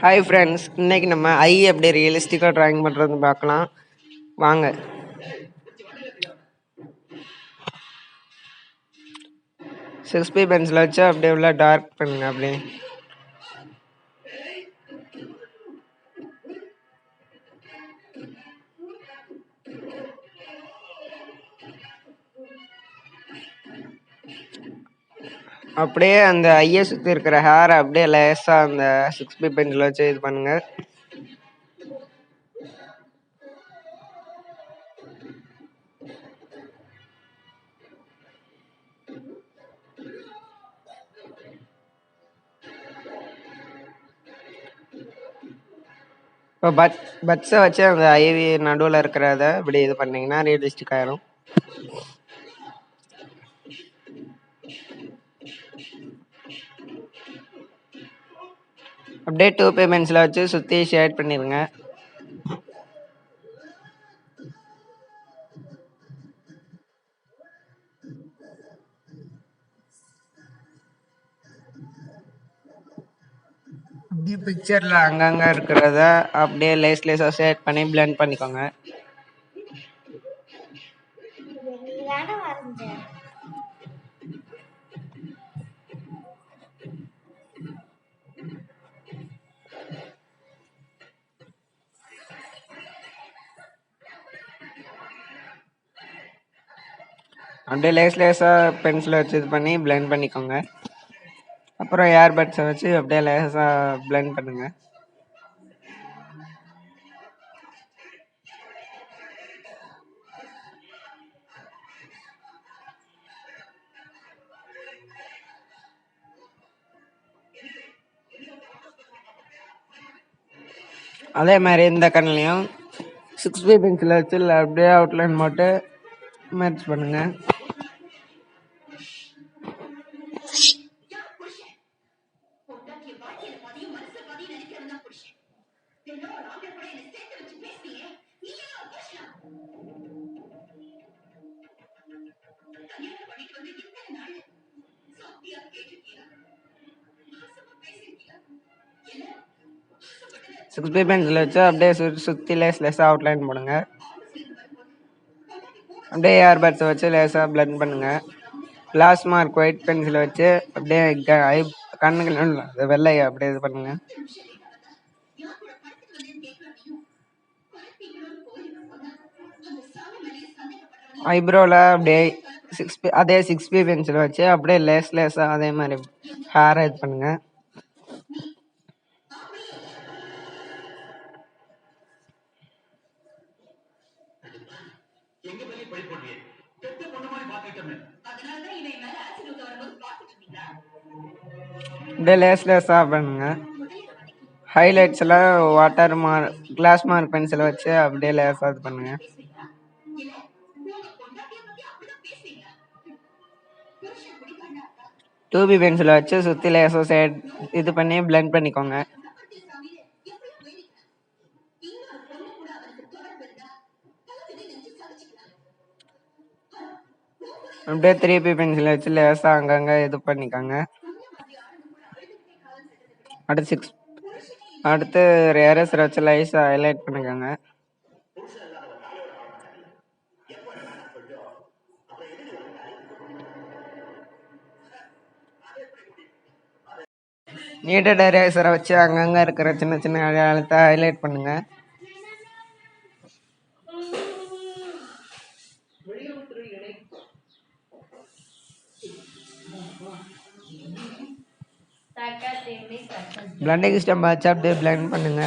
Hi friends, இன்னைக்கு நம்ம ஐ எப்படி ரியலிஸ்டிக்காக ட்ராயிங் பண்ணுறதுன்னு பார்க்கலாம் வாங்க. சிக்ஸ் பென்சில் வச்சு அப்படியே உள்ள டார்க் பண்ணுங்க. அப்படியே அப்படியே அந்த ஐயை சுற்றி இருக்கிற ஹேரை அப்படியே லேஸாக அந்த 6B பென்சில் வச்சு இது பண்ணுங்க. இப்போ பட்ஸை வச்சு அந்த ஐவி நடுவில் இருக்கிறத இப்படி இது பண்ணிங்கன்னா ரியலிஸ்டிக் ஆயிரும். அப்படியே 2B பென்சிலை வச்சு சுற்றி ஷேட் பண்ணிடுங்க. அப்படியே பிக்சரில் அங்கங்கே இருக்கிறத அப்படியே லேஸாக ஷேட் பண்ணி பிளெண்ட் பண்ணிக்கோங்க. அப்படியே லேஸாக பென்சிலை வச்சு இது பண்ணி பிளெண்ட் பண்ணிக்கோங்க. அப்புறம் ஏர்பட்ஸை வச்சு அப்படியே லேஸாக பிளெண்ட் பண்ணுங்க. அதே மாதிரி இந்த கண்ணிலையும் 6B பென்சில் வச்சு அப்படியே அவுட்லைன் போட்டு மேட்ச் பண்ணுங்க. சிக்ஸ் பி பென்சில் வச்சு அப்படியே சுற்றி லேஸாக அவுட்லைன் போடுங்க. அப்படியே ஏர்பட்ஸை வச்சு லேஸாக பிளெண்ட் பண்ணுங்க. கிளாஸ் மார்க் ஒயிட் பென்சிலை வச்சு அப்படியே கண்ணுகள் வெள்ளையை அப்படியே இது பண்ணுங்க. ஐப்ரோவில் அப்படியே அதே 6B பென்சில் வச்சு அப்படியே லேஸாக அதே மாதிரி ஹேரை இது பண்ணுங்க. அப்படியே லேஸாக பண்ணுங்க. ஹைலைட்ஸ் எல்லாம் கிளாஸ் மார்க் பென்சிலை வச்சு அப்படியே லேஸாக இது பண்ணுங்க. டூபி பென்சிலை வச்சு சுற்றி லேஸாக இது பண்ணி பிளெண்ட் பண்ணிக்கோங்க. அப்படியே 3B பென்சிலை வச்சு லேஸாக அங்கங்கே இது பண்ணிக்கோங்க. அடுத்து எரேசரை வச்சு லைஸாக ஹைலைட் பண்ணிக்கோங்க. நீட்டட் எரேசரை வச்சு அங்கங்கே இருக்கிற சின்ன சின்ன அடையாளத்தை ஹைலைட் பண்ணுங்க. பிளண்டிங் ஸ்டெம் வச்சு அப்படியே பிளெண்ட் பண்ணுங்க.